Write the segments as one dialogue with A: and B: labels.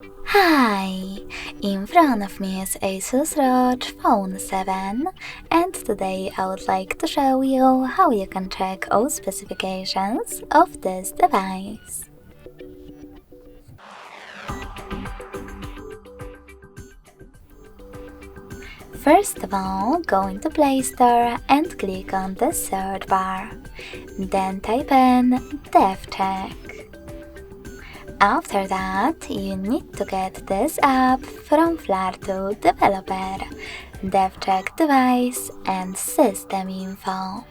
A: Hi! In front of me is ASUS ROG Phone 7, and today I would like to show you how you can check all specifications of this device. First of all, go into Play Store and click on the search bar. Then type in DevCheck. After that, you need to get this app from Flare2 Developer, DevCheck Device and System Info.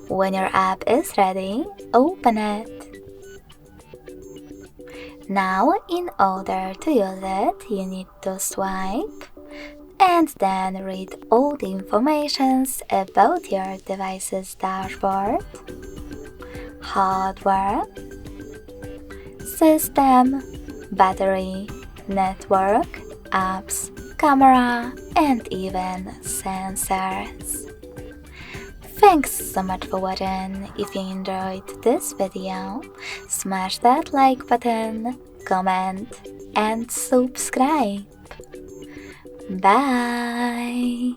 A: When your app is ready, open it. Now, in order to use it, you need to swipe and then read all the informations about your device's dashboard, hardware, system, battery, network, apps, camera, and even sensors. Thanks so much for watching. If you enjoyed this video, smash that like button, comment, and subscribe. Bye!